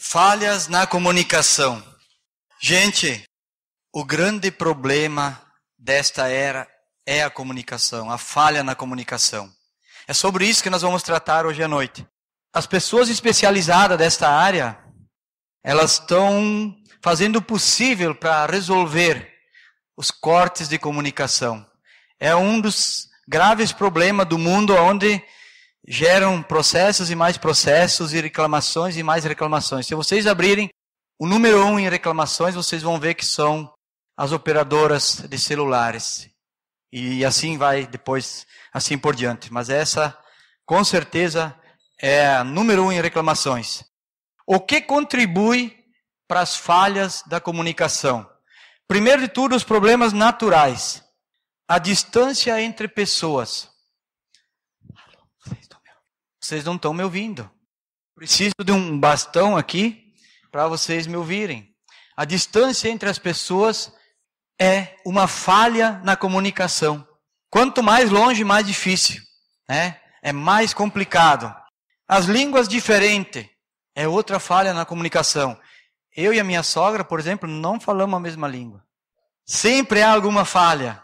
Falhas na comunicação. Gente, o grande problema desta era é a comunicação, a falha na comunicação. É sobre isso que nós vamos tratar hoje à noite. As pessoas especializadas desta área, elas estão fazendo o possível para resolver os cortes de comunicação. É um dos graves problemas do mundo, onde geram processos e mais processos e reclamações e mais reclamações. Se vocês abrirem o número 1 em reclamações, vocês vão ver que são as operadoras de celulares. E assim vai depois, assim por diante. Mas essa, com certeza, é a número 1 em reclamações. O que contribui para as falhas da comunicação? Primeiro de tudo, os problemas naturais. A distância entre pessoas. Vocês não estão me ouvindo. Preciso de um bastão aqui para vocês me ouvirem. A distância entre as pessoas é uma falha na comunicação. Quanto mais longe, mais difícil, né? É mais complicado. As línguas diferentes é outra falha na comunicação. Eu e a minha sogra, por exemplo, não falamos a mesma língua. Sempre há alguma falha.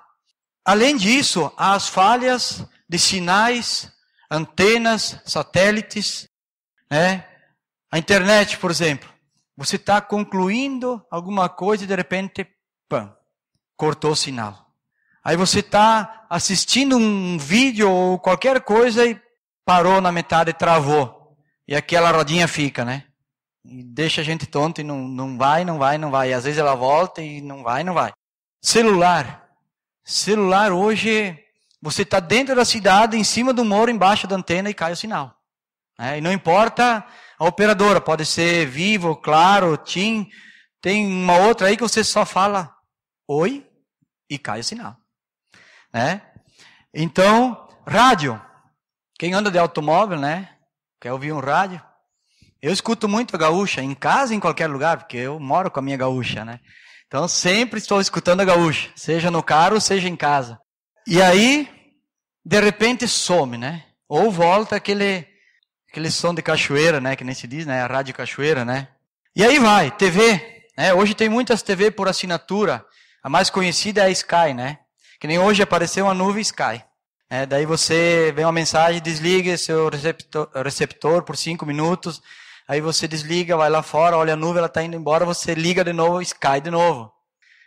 Além disso, há as falhas de sinais, antenas, satélites, né? A internet, por exemplo. Você está concluindo alguma coisa e de repente, pam, cortou o sinal. Aí você está assistindo um vídeo ou qualquer coisa e parou na metade e travou. E aquela rodinha fica, né? E deixa a gente tonto e não vai. E às vezes ela volta e não vai. Celular. Celular hoje, você está dentro da cidade, em cima do muro, embaixo da antena e cai o sinal. E não importa a operadora, pode ser Vivo, Claro, TIM, tem uma outra aí que você só fala oi e cai o sinal. Então, rádio. Quem anda de automóvel, né? Quer ouvir um rádio? Eu escuto muito a gaúcha, em casa, em qualquer lugar, porque eu moro com a minha gaúcha, né? Então, sempre estou escutando a gaúcha, seja no carro, seja em casa. E aí, de repente, some, né? Ou volta aquele som de cachoeira, né? Que nem se diz, né? A rádio cachoeira, né? E aí vai, TV. Né? Hoje tem muitas TV por assinatura. A mais conhecida é a Sky, né? Que nem hoje apareceu uma nuvem Sky. Daí você vê uma mensagem, desliga seu receptor por 5 minutos. Aí você desliga, vai lá fora, olha a nuvem, ela está indo embora, você liga de novo, Sky de novo.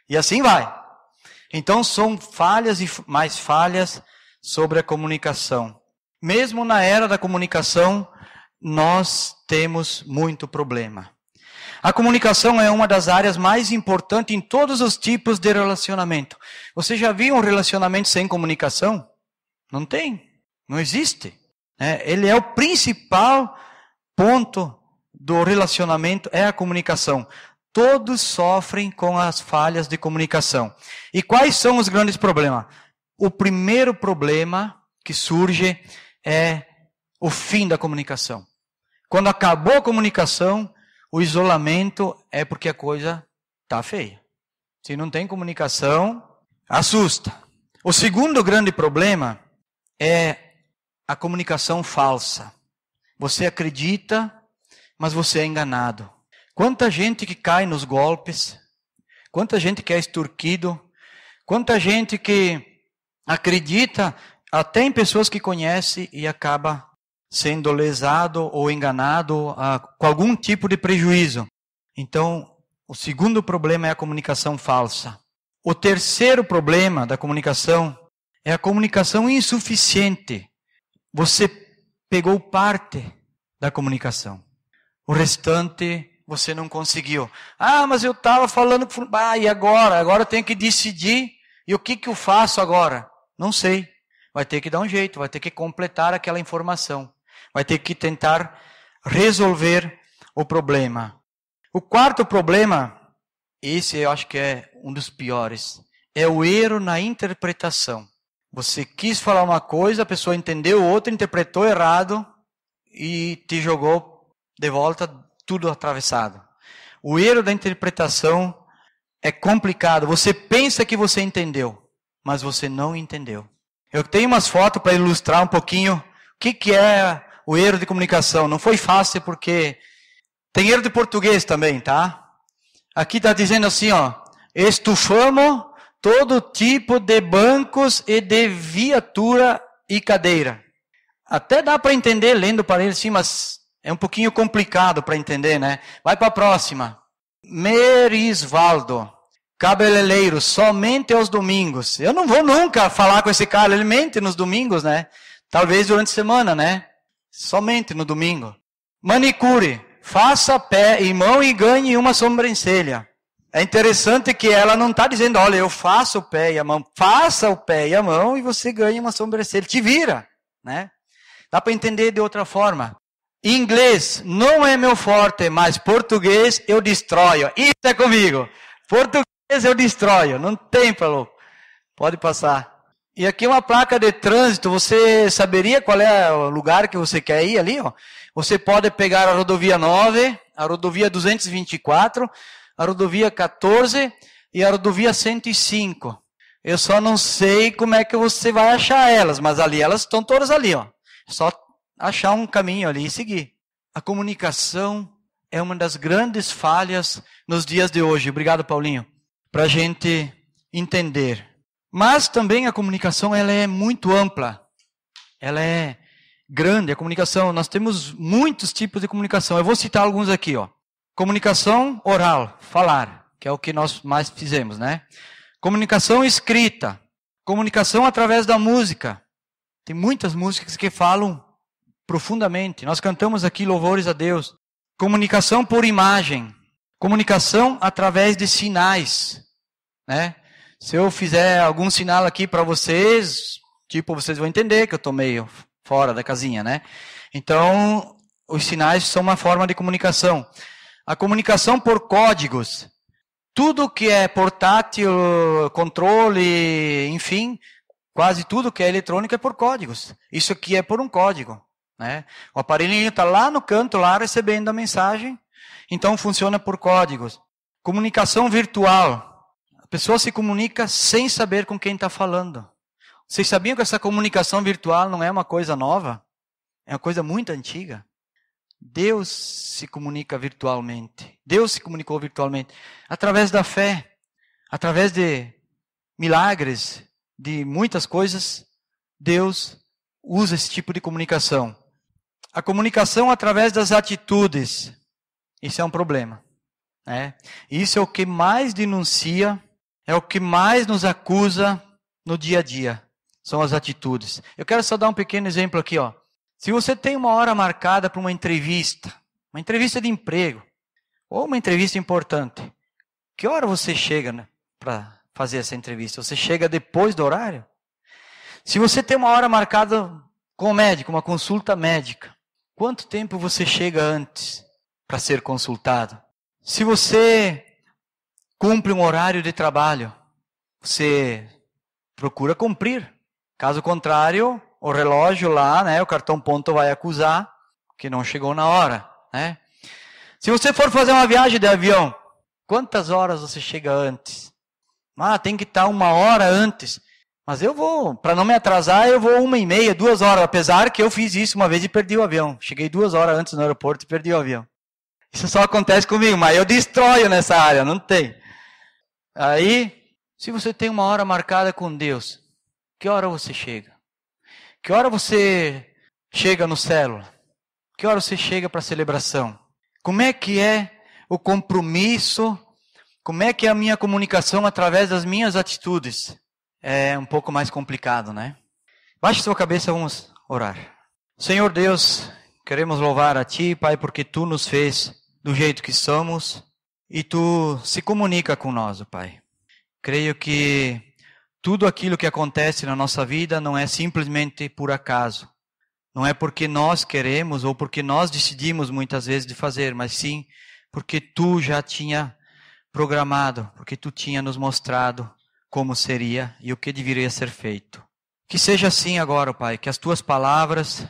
E assim vai. Então são falhas e mais falhas sobre a comunicação. Mesmo na era da comunicação, nós temos muito problema. A comunicação é uma das áreas mais importantes em todos os tipos de relacionamento. Você já viu um relacionamento sem comunicação? Não tem, não existe. Ele é o principal ponto do relacionamento, é a comunicação. Todos sofrem com as falhas de comunicação. E quais são os grandes problemas? O primeiro problema que surge é o fim da comunicação. Quando acabou a comunicação, o isolamento é porque a coisa está feia. Se não tem comunicação, assusta. O segundo grande problema é a comunicação falsa. Você acredita, mas você é enganado. Quanta gente que cai nos golpes, quanta gente que é extorquido, quanta gente que acredita até em pessoas que conhece e acaba sendo lesado ou enganado com algum tipo de prejuízo. Então, o segundo problema é a comunicação falsa. O terceiro problema da comunicação é a comunicação insuficiente. Você pegou parte da comunicação. O restante você não conseguiu. Mas eu estava falando... e agora? Agora eu tenho que decidir. E o que eu faço agora? Não sei. Vai ter que dar um jeito, vai ter que completar aquela informação. Vai ter que tentar resolver o problema. O quarto problema, esse eu acho que é um dos piores, é o erro na interpretação. Você quis falar uma coisa, a pessoa entendeu, o outro interpretou errado e te jogou de volta tudo atravessado. O erro da interpretação é complicado. Você pensa que você entendeu, mas você não entendeu. Eu tenho umas fotos para ilustrar um pouquinho o que é o erro de comunicação. Não foi fácil porque Tem erro de português também, tá? Aqui está dizendo assim, ó. Estufamos todo tipo de bancos e de viatura e cadeira. Até dá para entender lendo para ele sim, mas é um pouquinho complicado para entender, né? Vai para a próxima. Merisvaldo, cabeleireiro, somente aos domingos. Eu não vou nunca falar com esse cara, ele mente nos domingos, né? Talvez durante a semana, né? Somente no domingo. Manicure, faça pé e mão e ganhe uma sobrancelha. É interessante que ela não está dizendo, olha, eu faço o pé e a mão. Faça o pé e a mão e você ganha uma sobrancelha. Te vira, né? Dá para entender de outra forma. Inglês não é meu forte, mas português eu destroio. Isso é comigo. Português eu destroio. Não tem, falou. Pode passar. E aqui uma placa de trânsito. Você saberia qual é o lugar que você quer ir ali? Ó? Você pode pegar a rodovia 9, a rodovia 224, a rodovia 14 e a rodovia 105. Eu só não sei como é que você vai achar elas, mas ali elas estão todas ali, ó. É só achar um caminho ali e seguir. A comunicação é uma das grandes falhas nos dias de hoje. Obrigado, Paulinho. Para a gente entender. Mas também a comunicação ela é muito ampla. Ela é grande. A comunicação, nós temos muitos tipos de comunicação. Eu vou citar alguns aqui, ó. Comunicação oral, falar, que é o que nós mais fizemos, né? Comunicação escrita, comunicação através da música. Tem muitas músicas que falam profundamente. Nós cantamos aqui louvores a Deus. Comunicação por imagem, comunicação através de sinais, né? Se eu fizer algum sinal aqui para vocês, tipo, vocês vão entender que eu estou meio fora da casinha, né? Então, os sinais são uma forma de comunicação. A comunicação por códigos. Tudo que é portátil, controle, enfim, quase tudo que é eletrônico é por códigos. Isso aqui é por um código, né? O aparelhinho está lá no canto, lá recebendo a mensagem, então funciona por códigos. Comunicação virtual. A pessoa se comunica sem saber com quem está falando. Vocês sabiam que essa comunicação virtual não é uma coisa nova? É uma coisa muito antiga. Deus se comunica virtualmente. Deus se comunicou virtualmente. Através da fé. Através de milagres. De muitas coisas. Deus usa esse tipo de comunicação. A comunicação através das atitudes. Isso é um problema, né? Isso é o que mais denuncia. É o que mais nos acusa no dia a dia. São as atitudes. Eu quero só dar um pequeno exemplo aqui, ó. Se você tem uma hora marcada para uma entrevista de emprego, ou uma entrevista importante, que hora você chega, né, para fazer essa entrevista? Você chega depois do horário? Se você tem uma hora marcada com o médico, uma consulta médica, quanto tempo você chega antes para ser consultado? Se você cumpre um horário de trabalho, você procura cumprir. Caso contrário, o relógio lá, né, o cartão ponto vai acusar que não chegou na hora, né? Se você for fazer uma viagem de avião, quantas horas você chega antes? Tem que estar 1 hora antes. Mas eu vou, para não me atrasar, eu vou 1h30, 2 horas. Apesar que eu fiz isso uma vez e perdi o avião. Cheguei 2 horas antes no aeroporto e perdi o avião. Isso só acontece comigo, mas eu destroio nessa área, não tem. Aí, se você tem 1 hora marcada com Deus, que hora você chega? Que hora você chega no célula? Que hora você chega para a celebração? Como é que é o compromisso? Como é que é a minha comunicação através das minhas atitudes? É um pouco mais complicado, né? Baixe sua cabeça, vamos orar. Senhor Deus, queremos louvar a Ti, Pai, porque Tu nos fez do jeito que somos e Tu se comunica com nós, Pai. Creio que tudo aquilo que acontece na nossa vida não é simplesmente por acaso. Não é porque nós queremos ou porque nós decidimos muitas vezes de fazer, mas sim porque Tu já tinha programado, porque Tu tinha nos mostrado como seria e o que deveria ser feito. Que seja assim agora, Pai, que as Tuas palavras,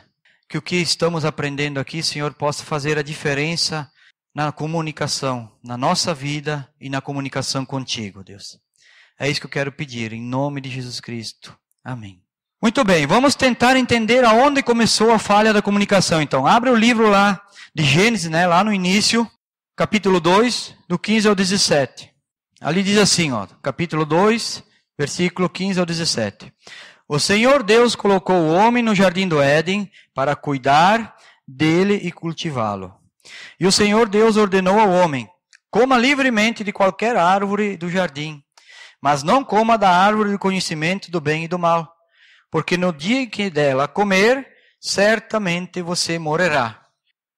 que o que estamos aprendendo aqui, Senhor, possa fazer a diferença na comunicação, na nossa vida e na comunicação contigo, Deus. É isso que eu quero pedir, em nome de Jesus Cristo. Amém. Muito bem, vamos tentar entender aonde começou a falha da comunicação. Então, abre o livro lá de Gênesis, né, lá no início, capítulo 2, do 15 ao 17. Ali diz assim, ó, capítulo 2, versículo 15 ao 17. O Senhor Deus colocou o homem no jardim do Éden para cuidar dele e cultivá-lo. E o Senhor Deus ordenou ao homem: coma livremente de qualquer árvore do jardim, mas não coma da árvore do conhecimento do bem e do mal, porque no dia que dela comer, certamente você morrerá.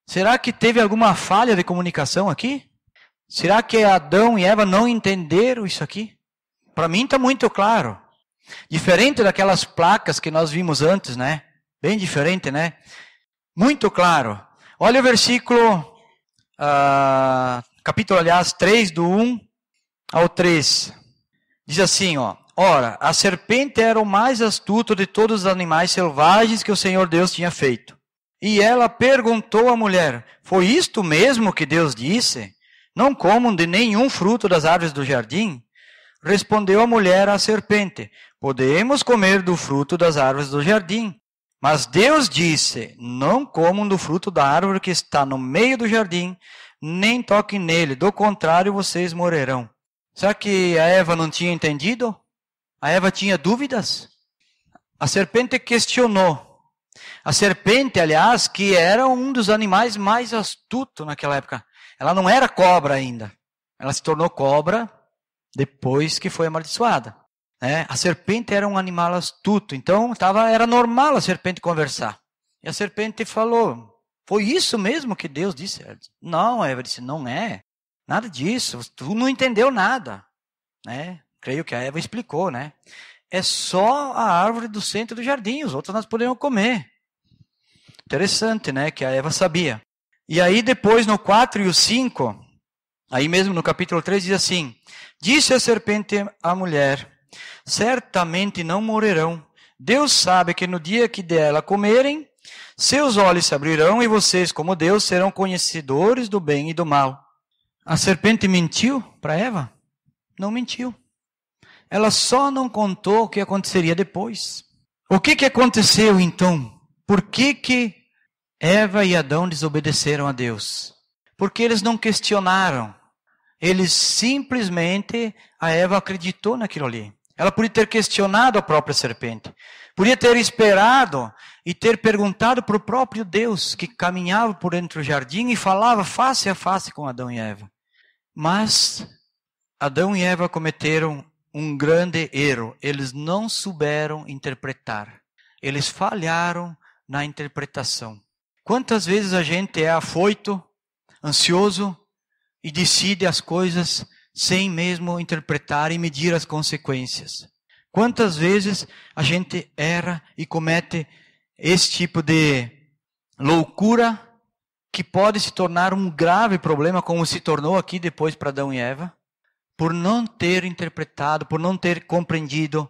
Será que teve alguma falha de comunicação aqui? Será que Adão e Eva não entenderam isso aqui? Para mim está muito claro. Diferente daquelas placas que nós vimos antes, né? Bem diferente, né? Muito claro. Olha o versículo, capítulo, aliás, 3, do 1 ao 3. Diz assim, ó. Ora, a serpente era o mais astuto de todos os animais selvagens que o Senhor Deus tinha feito. E ela perguntou à mulher: foi isto mesmo que Deus disse? Não comam de nenhum fruto das árvores do jardim? Respondeu a mulher à serpente: podemos comer do fruto das árvores do jardim. Mas Deus disse: não comam do fruto da árvore que está no meio do jardim, nem toquem nele, do contrário vocês morrerão. Será que a Eva não tinha entendido? A Eva tinha dúvidas? A serpente questionou. A serpente, aliás, que era um dos animais mais astutos naquela época. Ela não era cobra ainda. Ela se tornou cobra depois que foi amaldiçoada. A serpente era um animal astuto. Então era normal a serpente conversar. E a serpente falou: foi isso mesmo que Deus disse? Não, a Eva disse: não é. Nada disso. Tu não entendeu nada. Creio que a Eva explicou, né? É só a árvore do centro do jardim, os outros nós podemos comer. Interessante, né? Que a Eva sabia. E aí depois no 4 e o 5, aí mesmo no capítulo 3 diz assim: disse a serpente à mulher: certamente não morrerão. Deus sabe que no dia que dela comerem, seus olhos se abrirão e vocês, como Deus, serão conhecedores do bem e do mal. A serpente mentiu para Eva? Não mentiu. Ela só não contou o que aconteceria depois. O que aconteceu então? Por que Eva e Adão desobedeceram a Deus? Porque eles não questionaram. Eles simplesmente, a Eva acreditou naquilo ali. Ela podia ter questionado a própria serpente. Podia ter esperado e ter perguntado para o próprio Deus, que caminhava por dentro do jardim e falava face a face com Adão e Eva. Mas Adão e Eva cometeram um grande erro. Eles não souberam interpretar. Eles falharam na interpretação. Quantas vezes a gente é afoito, ansioso e decide as coisas sem mesmo interpretar e medir as consequências? Quantas vezes a gente erra e comete esse tipo de loucura que pode se tornar um grave problema, como se tornou aqui depois para Adão e Eva? Por não ter interpretado, por não ter compreendido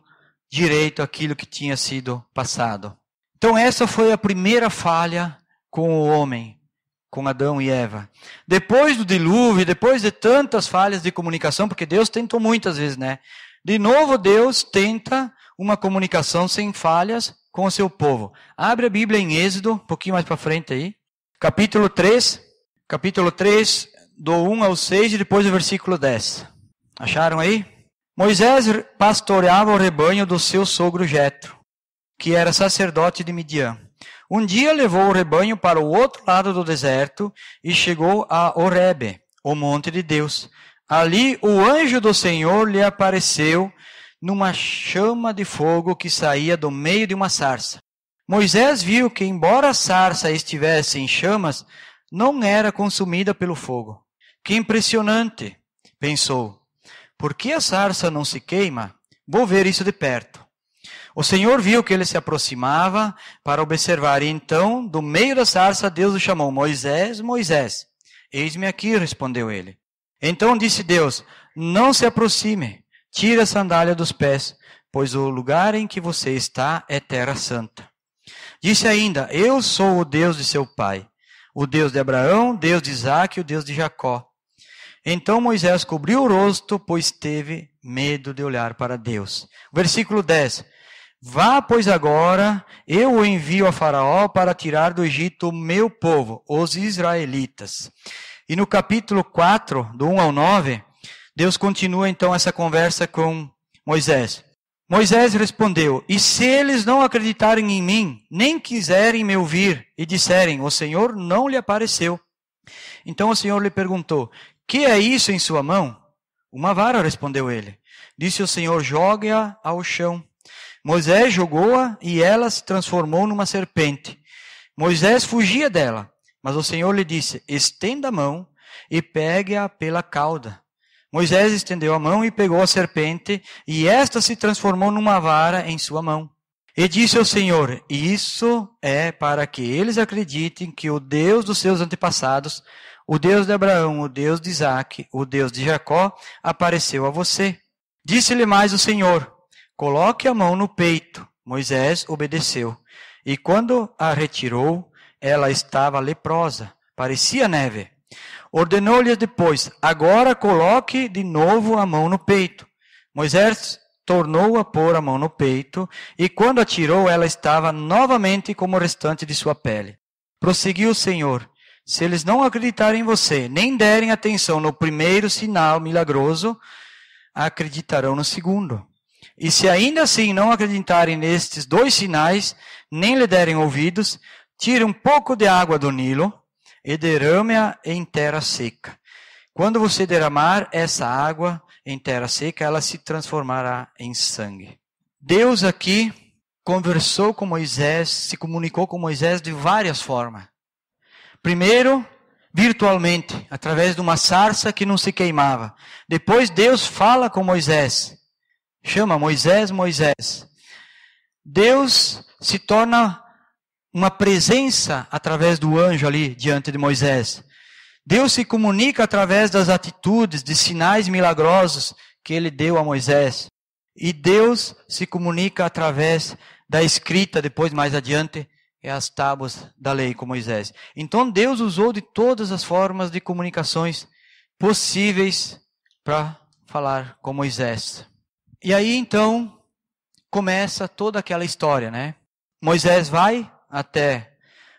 direito aquilo que tinha sido passado. Então essa foi a primeira falha com o homem, com Adão e Eva. Depois do dilúvio, depois de tantas falhas de comunicação, porque Deus tentou muitas vezes, né? De novo Deus tenta uma comunicação sem falhas com o seu povo. Abre a Bíblia em Êxodo, um pouquinho mais para frente aí. Capítulo 3, do 1 ao 6 e depois o versículo 10. Acharam aí? Moisés pastoreava o rebanho do seu sogro Jetro, que era sacerdote de Midian. Um dia levou o rebanho para o outro lado do deserto e chegou a Horebe, o monte de Deus. Ali o anjo do Senhor lhe apareceu numa chama de fogo que saía do meio de uma sarça. Moisés viu que, embora a sarça estivesse em chamas, não era consumida pelo fogo. Que impressionante, pensou. Por que a sarça não se queima? Vou ver isso de perto. O Senhor viu que ele se aproximava para observar, e então, do meio da sarça, Deus o chamou: Moisés, Moisés. Eis-me aqui, respondeu ele. Então disse Deus: não se aproxime, tire a sandália dos pés, pois o lugar em que você está é terra santa. Disse ainda: eu sou o Deus de seu pai, o Deus de Abraão, Deus de Isaque e o Deus de Jacó. Então Moisés cobriu o rosto, pois teve medo de olhar para Deus. Versículo 10. Vá, pois agora, eu o envio a Faraó para tirar do Egito o meu povo, os israelitas. E no capítulo 4, do 1 ao 9, Deus continua então essa conversa com Moisés. Moisés respondeu: e se eles não acreditarem em mim, nem quiserem me ouvir, e disserem, o Senhor não lhe apareceu? Então o Senhor lhe perguntou: que é isso em sua mão? Uma vara, respondeu ele. Disse o Senhor: jogue-a ao chão. Moisés jogou-a e ela se transformou numa serpente. Moisés fugia dela, mas o Senhor lhe disse: estenda a mão e pegue-a pela cauda. Moisés estendeu a mão e pegou a serpente, e esta se transformou numa vara em sua mão. E disse ao Senhor: isso é para que eles acreditem que o Deus dos seus antepassados, o Deus de Abraão, o Deus de Isaque, o Deus de Jacó, apareceu a você. Disse-lhe mais o Senhor: coloque a mão no peito. Moisés obedeceu. E quando a retirou, ela estava leprosa, parecia neve. Ordenou-lhes depois: agora coloque de novo a mão no peito. Moisés tornou a pôr a mão no peito, e quando a tirou, ela estava novamente como o restante de sua pele. Prosseguiu o Senhor: se eles não acreditarem em você, nem derem atenção no primeiro sinal milagroso, acreditarão no segundo. E se ainda assim não acreditarem nestes 2 sinais, nem lhe derem ouvidos, tire um pouco de água do Nilo e derrame-a em terra seca. Quando você derramar essa água em terra seca, ela se transformará em sangue. Deus aqui conversou com Moisés, se comunicou com Moisés de várias formas. Primeiro, virtualmente, através de uma sarça que não se queimava. Depois Deus fala com Moisés. Chama Moisés, Moisés. Deus se torna uma presença através do anjo ali diante de Moisés. Deus se comunica através das atitudes, de sinais milagrosos que ele deu a Moisés. E Deus se comunica através da escrita, depois mais adiante, as tábuas da lei com Moisés. Então Deus usou de todas as formas de comunicações possíveis para falar com Moisés. E aí então começa toda aquela história, né? Moisés vai até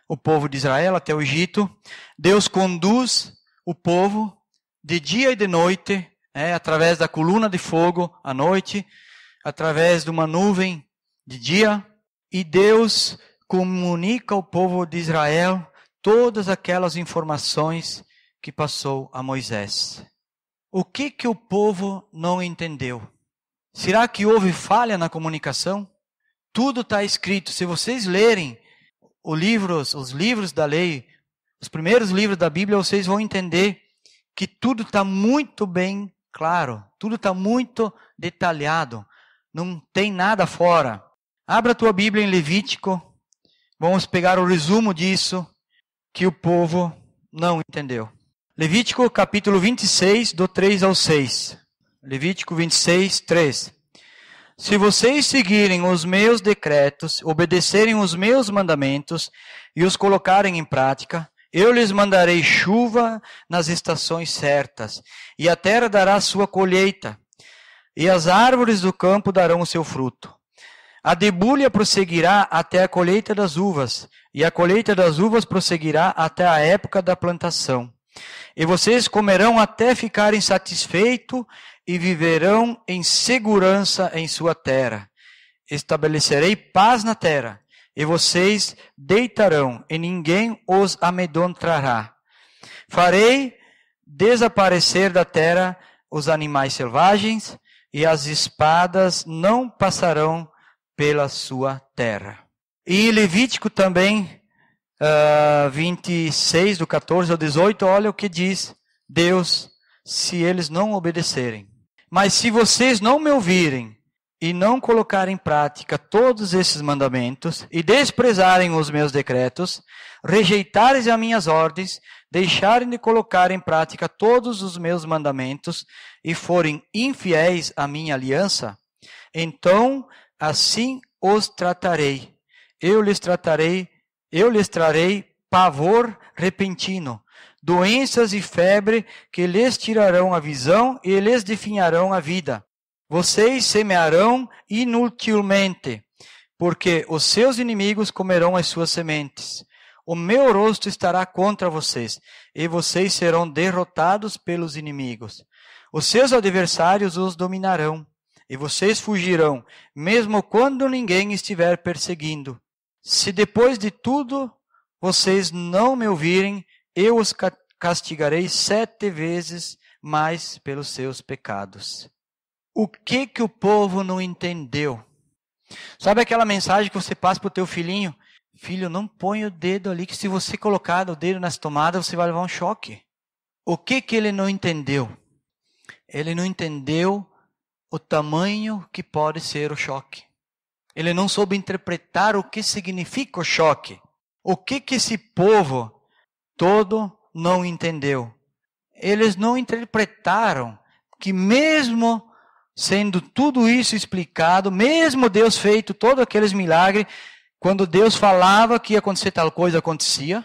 o povo de Israel, até o Egito. Deus conduz o povo de dia e de noite, através da coluna de fogo à noite, através de uma nuvem de dia. E Deus comunica ao povo de Israel todas aquelas informações que passou a Moisés. O que o povo não entendeu? Será que houve falha na comunicação? Tudo está escrito. Se vocês lerem os livros da lei, os primeiros livros da Bíblia, vocês vão entender que tudo está muito bem claro. Tudo está muito detalhado. Não tem nada fora. Abra a tua Bíblia em Levítico. Vamos pegar o resumo disso que o povo não entendeu. Levítico capítulo 26, do 3 ao 6. Levítico 26, 3. Se vocês seguirem os meus decretos, obedecerem os meus mandamentos e os colocarem em prática, eu lhes mandarei chuva nas estações certas, e a terra dará sua colheita, e as árvores do campo darão o seu fruto. A debulha prosseguirá até a colheita das uvas, e a colheita das uvas prosseguirá até a época da plantação. E vocês comerão até ficarem satisfeitos e viverão em segurança em sua terra. Estabelecerei paz na terra, e vocês deitarão, e ninguém os amedrontará. Farei desaparecer da terra os animais selvagens, e as espadas não passarão pela sua terra. E Levítico também, 26, do 14 ao 18, olha o que diz Deus, se eles não obedecerem. Mas se vocês não me ouvirem e não colocarem em prática todos esses mandamentos e desprezarem os meus decretos, rejeitarem as minhas ordens, deixarem de colocar em prática todos os meus mandamentos e forem infiéis à minha aliança, então assim os tratarei. Eu lhes trarei pavor repentino, doenças e febre que lhes tirarão a visão e lhes definharão a vida. Vocês semearão inutilmente, porque os seus inimigos comerão as suas sementes. O meu rosto estará contra vocês, e vocês serão derrotados pelos inimigos. Os seus adversários os dominarão, e vocês fugirão, mesmo quando ninguém estiver perseguindo. Se depois de tudo vocês não me ouvirem, eu os castigarei 7 vezes mais pelos seus pecados. O que o povo não entendeu? Sabe aquela mensagem que você passa para o teu filhinho? Filho, não põe o dedo ali, que se você colocar o dedo nessa tomada, você vai levar um choque. O que ele não entendeu? Ele não entendeu o tamanho que pode ser o choque. Ele não soube interpretar o que significa o choque. O que esse povo todo não entendeu? Eles não interpretaram que mesmo sendo tudo isso explicado, mesmo Deus feito todos aqueles milagres, quando Deus falava que ia acontecer tal coisa, acontecia.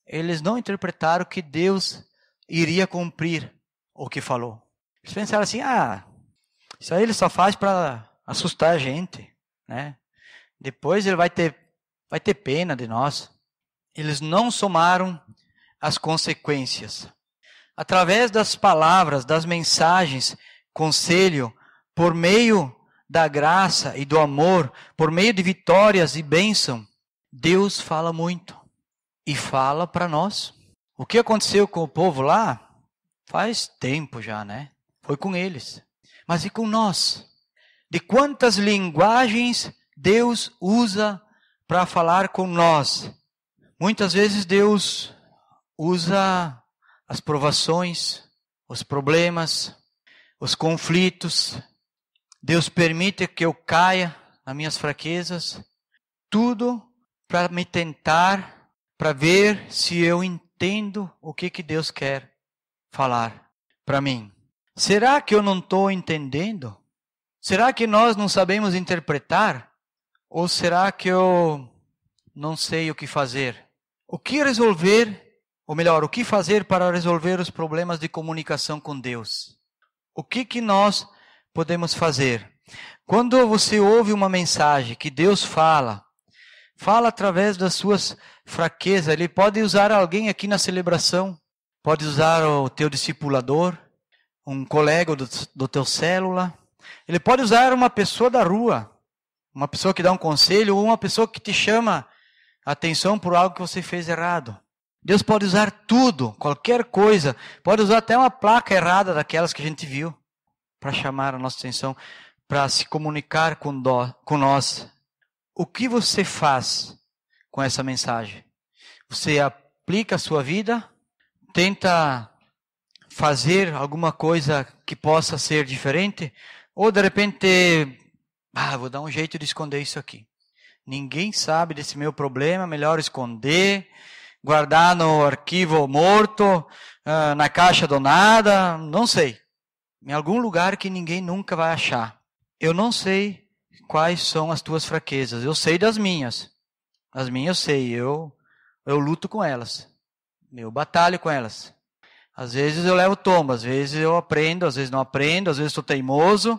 Eles não interpretaram que Deus iria cumprir o que falou. Eles pensaram assim, isso aí ele só faz para assustar a gente, né? Depois ele vai ter pena de nós. Eles não somaram as consequências. Através das palavras, das mensagens, conselho, por meio da graça e do amor, por meio de vitórias e bênção, Deus fala muito e fala para nós. O que aconteceu com o povo lá, faz tempo já, né? Foi com eles. Mas e com nós? De quantas linguagens Deus usa para falar com nós? Muitas vezes Deus usa as provações, os problemas, os conflitos. Deus permite que eu caia nas minhas fraquezas. Tudo para me tentar, para ver se eu entendo o que Deus quer falar para mim. Será que eu não estou entendendo? Será que nós não sabemos interpretar? Ou será que eu não sei o que fazer? O que resolver, ou melhor, o que fazer para resolver os problemas de comunicação com Deus? O que nós podemos fazer? Quando você ouve uma mensagem que Deus fala através das suas fraquezas. Ele pode usar alguém aqui na celebração, pode usar o teu discipulador, um colega do teu célula. Ele pode usar uma pessoa da rua, uma pessoa que dá um conselho, ou uma pessoa que te chama a atenção por algo que você fez errado. Deus pode usar tudo, qualquer coisa. Pode usar até uma placa errada daquelas que a gente viu, para chamar a nossa atenção, para se comunicar com nós. O que você faz com essa mensagem? Você aplica a sua vida? Tenta fazer alguma coisa que possa ser diferente? Ou de repente, vou dar um jeito de esconder isso aqui. Ninguém sabe desse meu problema, melhor esconder, guardar no arquivo morto, na caixa do nada, não sei. Em algum lugar que ninguém nunca vai achar. Eu não sei quais são as tuas fraquezas. Eu sei das minhas. As minhas eu sei. Eu luto com elas. Eu batalho com elas. Às vezes eu levo tomba. Às vezes eu aprendo. Às vezes não aprendo. Às vezes sou teimoso.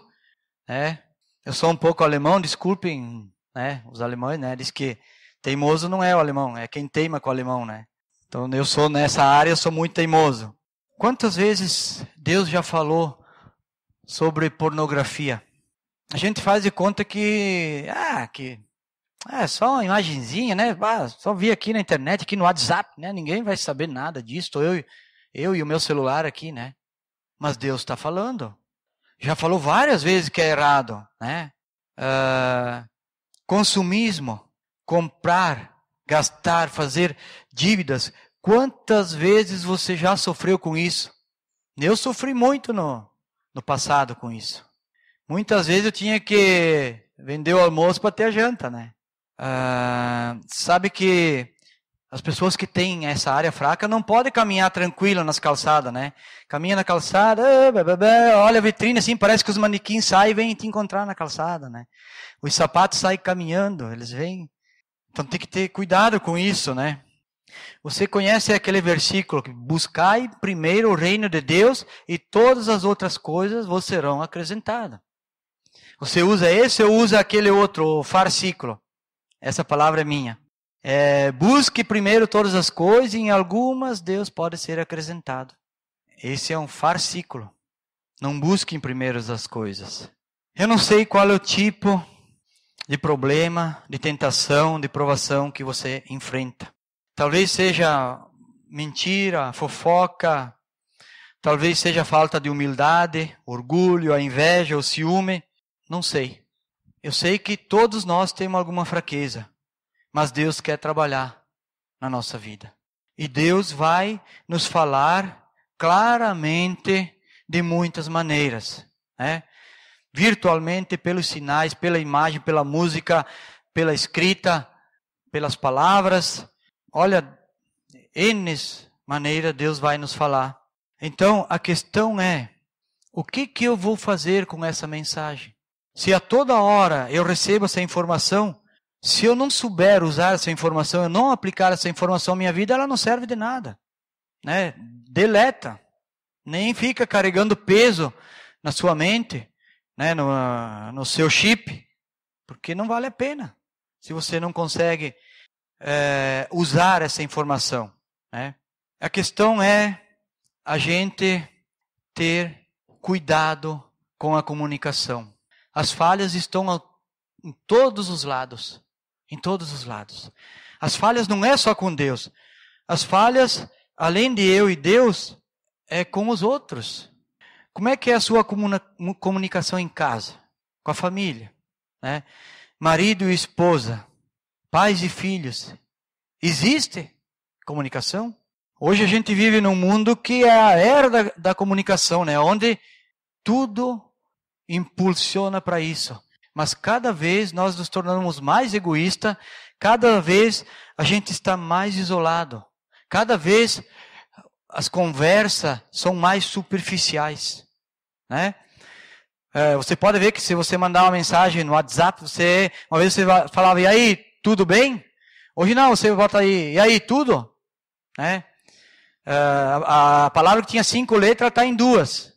Né? Eu sou um pouco alemão. Desculpem, né? Os alemães, né? Diz que teimoso não é o alemão. É quem teima com o alemão, né? Então eu sou nessa área. Eu sou muito teimoso. Quantas vezes Deus já falou sobre pornografia? A gente faz de conta que é só uma imagenzinha, né? Só vi aqui na internet, aqui no WhatsApp, né? Ninguém vai saber nada disso. Eu e o meu celular aqui, né? Mas Deus está falando. Já falou várias vezes que é errado, né? Consumismo, comprar, gastar, fazer dívidas. Quantas vezes você já sofreu com isso? Eu sofri muito no passado com isso. Muitas vezes eu tinha que vender o almoço para ter a janta, né? Sabe que as pessoas que têm essa área fraca não podem caminhar tranquilo nas calçadas, né? Caminha na calçada, olha a vitrine assim, parece que os manequins saem e vêm te encontrar na calçada, né? Os sapatos saem caminhando, eles vêm. Então tem que ter cuidado com isso, né? Você conhece aquele versículo que buscai primeiro o reino de Deus e todas as outras coisas vos serão acrescentadas. Você usa esse ou usa aquele outro, o farsículo? Essa palavra é minha. Busque primeiro todas as coisas, e em algumas Deus pode ser acrescentado. Esse é um farsículo. Não busque primeiro as coisas. Eu não sei qual é o tipo de problema, de tentação, de provação que você enfrenta. Talvez seja mentira, fofoca, talvez seja falta de humildade, orgulho, a inveja, o ciúme. Não sei. Eu sei que todos nós temos alguma fraqueza, mas Deus quer trabalhar na nossa vida. E Deus vai nos falar claramente de muitas maneiras, né? Virtualmente, pelos sinais, pela imagem, pela música, pela escrita, pelas palavras. Olha, N maneiras Deus vai nos falar. Então, a questão é, o que eu vou fazer com essa mensagem? Se a toda hora eu recebo essa informação, se eu não souber usar essa informação, eu não aplicar essa informação à minha vida, ela não serve de nada, né? Deleta. Nem fica carregando peso na sua mente, né? no seu chip, porque não vale a pena se você não consegue usar essa informação, né? A questão é a gente ter cuidado com a comunicação. As falhas estão em todos os lados. Em todos os lados. As falhas não é só com Deus. As falhas, além de eu e Deus, é com os outros. Como é que é a sua comunicação em casa? Com a família, né? Marido e esposa, pais e filhos. Existe comunicação? Hoje a gente vive num mundo que é a era da comunicação, né? Onde tudo impulsiona para isso. Mas cada vez nós nos tornamos mais egoístas, cada vez a gente está mais isolado. Cada vez as conversas são mais superficiais, né? Você pode ver que se você mandar uma mensagem no WhatsApp, uma vez você falava, e aí, tudo bem? Hoje não, você bota aí, e aí, tudo? Né? A palavra que tinha 5 letras está em 2.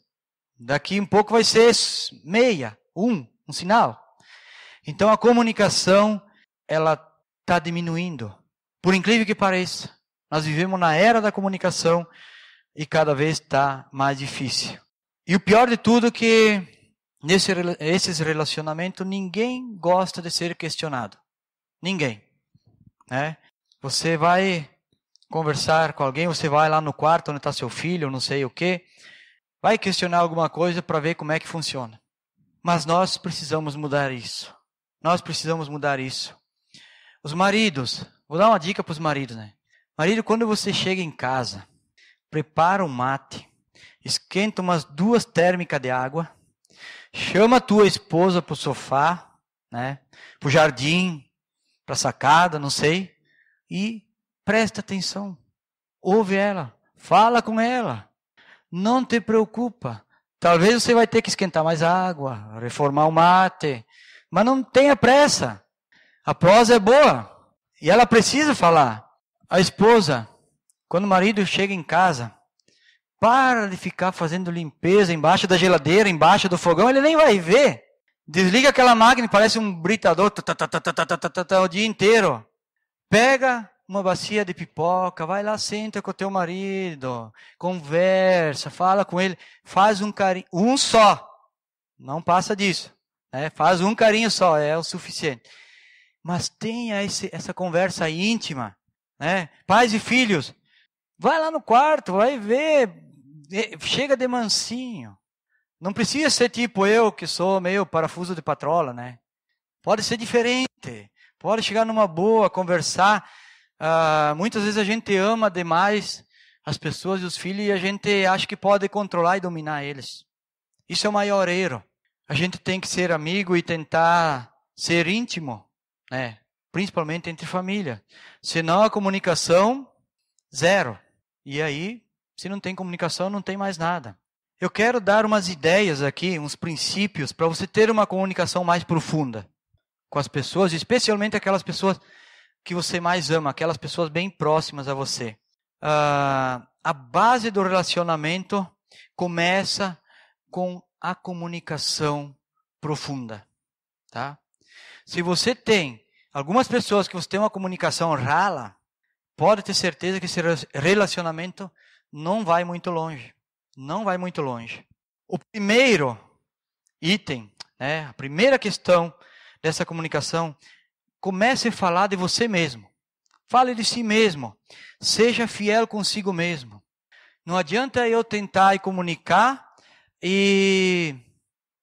Daqui um pouco vai ser meia, um sinal. Então a comunicação, ela está diminuindo. Por incrível que pareça, nós vivemos na era da comunicação e cada vez está mais difícil. E o pior de tudo é que nesses relacionamentos ninguém gosta de ser questionado. Ninguém, né? Você vai conversar com alguém, você vai lá no quarto onde está seu filho, não sei o quê, vai questionar alguma coisa para ver como é que funciona. Mas nós precisamos mudar isso. Nós precisamos mudar isso. Os maridos, vou dar uma dica para os maridos, né? Marido, quando você chega em casa, prepara um mate, esquenta umas 2 térmicas de água, chama a tua esposa para o sofá, né? Para o jardim, para a sacada, não sei, e presta atenção. Ouve ela, fala com ela. Não te preocupa. Talvez você vai ter que esquentar mais água, reformar o mate, mas não tenha pressa. A prosa é boa e ela precisa falar. A esposa, quando o marido chega em casa, para de ficar fazendo limpeza embaixo da geladeira, embaixo do fogão, ele nem vai ver. Desliga aquela máquina, parece um britador o dia inteiro. Pega uma bacia de pipoca, vai lá, senta com o teu marido, conversa, fala com ele, faz um carinho, um só, não passa disso, né? Faz um carinho só, é o suficiente. Mas tenha essa conversa íntima, né? Pais e filhos, vai lá no quarto, vai ver, chega de mansinho. Não precisa ser tipo eu, que sou meio parafuso de patrola, né? Pode ser diferente, pode chegar numa boa, conversar. Muitas vezes a gente ama demais as pessoas e os filhos e a gente acha que pode controlar e dominar eles. Isso é o maior erro. A gente tem que ser amigo e tentar ser íntimo, né? Principalmente entre família. Senão a comunicação, zero. E aí, se não tem comunicação, não tem mais nada. Eu quero dar umas ideias aqui, uns princípios, para você ter uma comunicação mais profunda com as pessoas, especialmente aquelas pessoas que você mais ama, aquelas pessoas bem próximas a você. A base do relacionamento começa com a comunicação profunda, tá? Se você tem Algumas pessoas que você tem uma comunicação rala, pode ter certeza que esse relacionamento não vai muito longe. Não vai muito longe. O primeiro item, né, a primeira questão dessa comunicação, comece a falar de você mesmo. Fale de si mesmo. Seja fiel consigo mesmo. Não adianta eu tentar comunicar e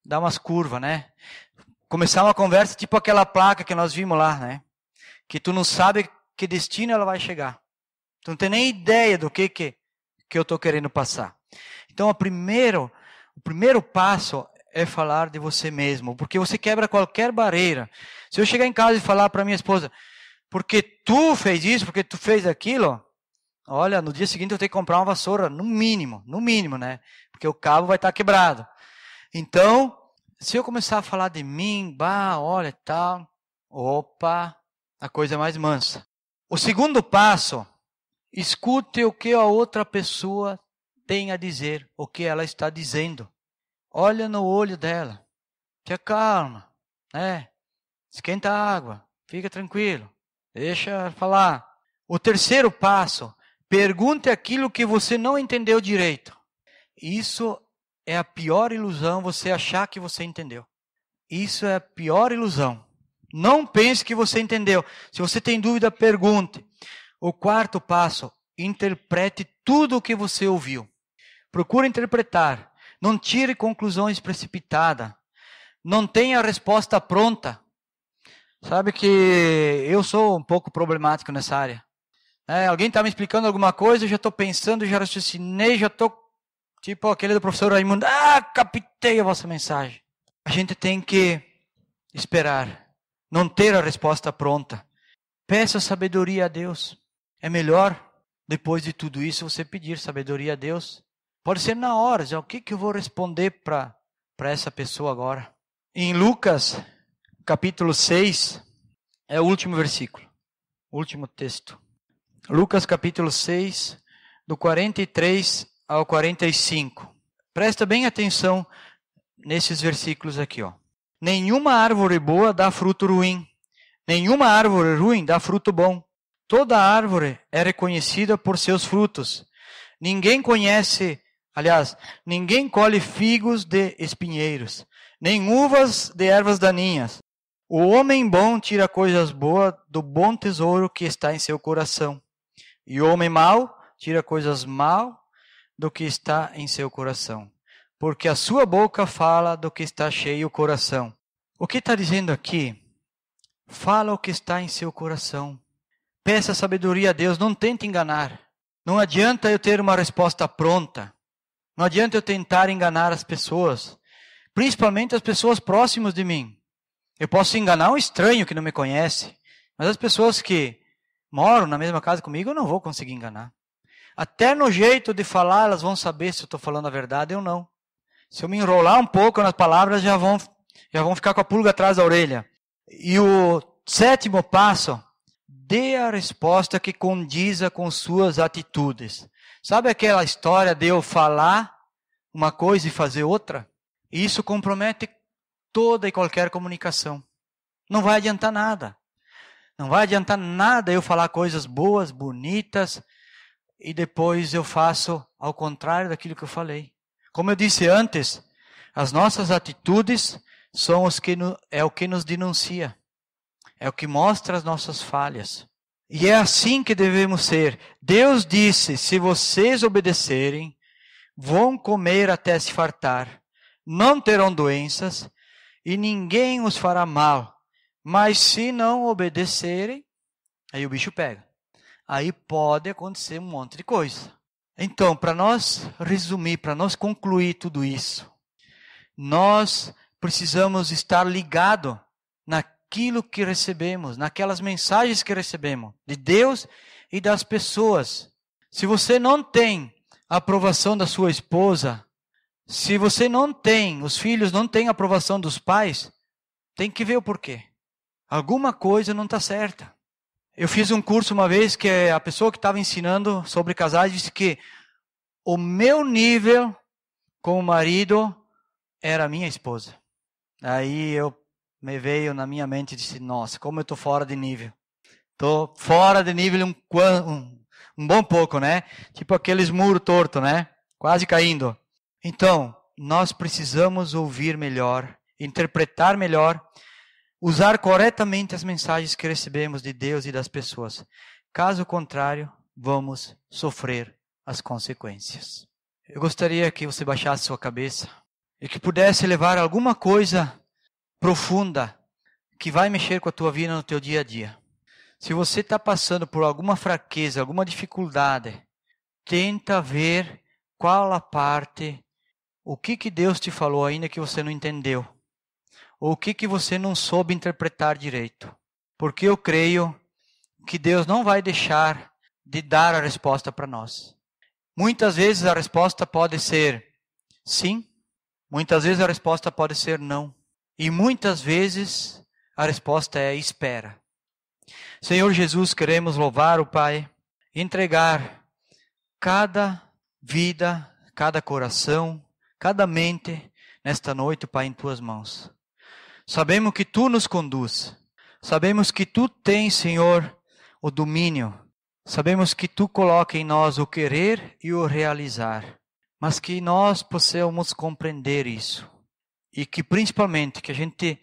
dar umas curvas, né? Começar uma conversa tipo aquela placa que nós vimos lá, né? Que tu não sabe que destino ela vai chegar. Tu não tem nem ideia do que eu estou querendo passar. Então, o primeiro passo é falar de você mesmo, porque você quebra qualquer barreira. Se eu chegar em casa e falar para minha esposa, porque tu fez isso, porque tu fez aquilo, olha, no dia seguinte eu tenho que comprar uma vassoura, no mínimo, né? Porque o cabo vai estar quebrado. Então, se eu começar a falar de mim, olha, tal, opa, a coisa é mais mansa. O segundo passo, escute o que a outra pessoa tem a dizer, o que ela está dizendo. Olha no olho dela, te acalma, né? Esquenta a água, fica tranquilo, deixa ela falar. O terceiro passo, pergunte aquilo que você não entendeu direito. Isso é a pior ilusão, você achar que você entendeu. Isso é a pior ilusão. Não pense que você entendeu. Se você tem dúvida, pergunte. O quarto passo, interprete tudo o que você ouviu. Procure interpretar. Não tire conclusões precipitadas. Não tenha a resposta pronta. Sabe que eu sou um pouco problemático nessa área. Alguém está me explicando alguma coisa, eu já estou pensando, já raciocinei, já estou tipo aquele do professor Raimundo. Captei a vossa mensagem. A gente tem que esperar. Não ter a resposta pronta. Peça sabedoria a Deus. É melhor, depois de tudo isso, você pedir sabedoria a Deus. Pode ser na hora. Já, o que eu vou responder para essa pessoa agora? Em Lucas, capítulo 6, é o último versículo. O último texto. Lucas, capítulo 6, do 43 ao 45. Presta bem atenção nesses versículos aqui, ó. Nenhuma árvore boa dá fruto ruim. Nenhuma árvore ruim dá fruto bom. Toda árvore é reconhecida por seus frutos. Ninguém colhe figos de espinheiros, nem uvas de ervas daninhas. O homem bom tira coisas boas do bom tesouro que está em seu coração. E o homem mau tira coisas mal do que está em seu coração. Porque a sua boca fala do que está cheio o coração. O que está dizendo aqui? Fala o que está em seu coração. Peça sabedoria a Deus, não tente enganar. Não adianta eu ter uma resposta pronta. Não adianta eu tentar enganar as pessoas. Principalmente as pessoas próximas de mim. Eu posso enganar um estranho que não me conhece. Mas as pessoas que moram na mesma casa comigo, eu não vou conseguir enganar. Até no jeito de falar, elas vão saber se eu estou falando a verdade ou não. Se eu me enrolar um pouco nas palavras, já vão ficar com a pulga atrás da orelha. E o sétimo passo, dê a resposta que condiza com suas atitudes. Sabe aquela história de eu falar uma coisa e fazer outra? Isso compromete toda e qualquer comunicação. Não vai adiantar nada. Não vai adiantar nada eu falar coisas boas, bonitas, e depois eu faço ao contrário daquilo que eu falei. Como eu disse antes, as nossas atitudes são o que nos denuncia. É o que mostra as nossas falhas. E é assim que devemos ser. Deus disse, se vocês obedecerem, vão comer até se fartar, não terão doenças, e ninguém os fará mal. Mas se não obedecerem, aí o bicho pega. Aí pode acontecer um monte de coisa. Então, para nós resumir, para nós concluir tudo isso, nós precisamos estar ligados naquilo que recebemos, naquelas mensagens que recebemos de Deus e das pessoas. Se você não tem a aprovação da sua esposa, se você não tem, os filhos não têm a aprovação dos pais, tem que ver o porquê. Alguma coisa não está certa. Eu fiz um curso uma vez que a pessoa que estava ensinando sobre casais disse que o meu nível com o marido era a minha esposa. Aí eu me veio na minha mente e disse, nossa, como eu estou fora de nível. Estou fora de nível um bom pouco, né? Tipo aqueles muros tortos, né? Quase caindo. Então, nós precisamos ouvir melhor, interpretar melhor, usar corretamente as mensagens que recebemos de Deus e das pessoas. Caso contrário, vamos sofrer as consequências. Eu gostaria que você baixasse sua cabeça e que pudesse levar alguma coisa profunda que vai mexer com a tua vida no teu dia a dia. Se você está passando por alguma fraqueza, alguma dificuldade, tenta ver qual a parte, o que Deus te falou ainda que você não entendeu. Ou o que você não soube interpretar direito. Porque eu creio que Deus não vai deixar de dar a resposta para nós. Muitas vezes a resposta pode ser sim, muitas vezes a resposta pode ser não. E muitas vezes a resposta é espera. Senhor Jesus, queremos louvar o Pai, entregar cada vida, cada coração, cada mente nesta noite, Pai, em Tuas mãos. Sabemos que Tu nos conduz, sabemos que Tu tens, Senhor, o domínio, sabemos que Tu coloca em nós o querer e o realizar, mas que nós possamos compreender isso e que principalmente que a gente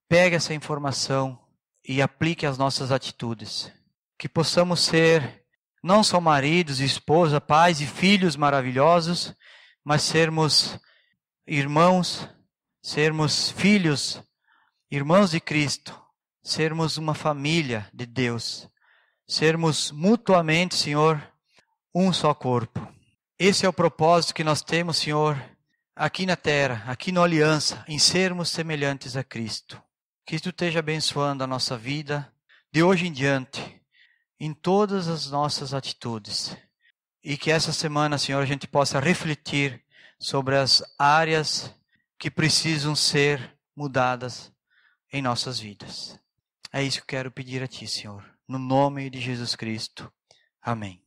pegue essa informação e aplique às nossas atitudes. Que possamos ser não só maridos, esposa, pais e filhos maravilhosos, mas sermos irmãos, sermos filhos, irmãos de Cristo, sermos uma família de Deus, sermos mutuamente, Senhor, um só corpo. Esse é o propósito que nós temos, Senhor, aqui na terra, aqui na aliança, em sermos semelhantes a Cristo. Que Tu esteja abençoando a nossa vida de hoje em diante, em todas as nossas atitudes. E que essa semana, Senhor, a gente possa refletir sobre as áreas que precisam ser mudadas em nossas vidas. É isso que eu quero pedir a Ti, Senhor. No nome de Jesus Cristo. Amém.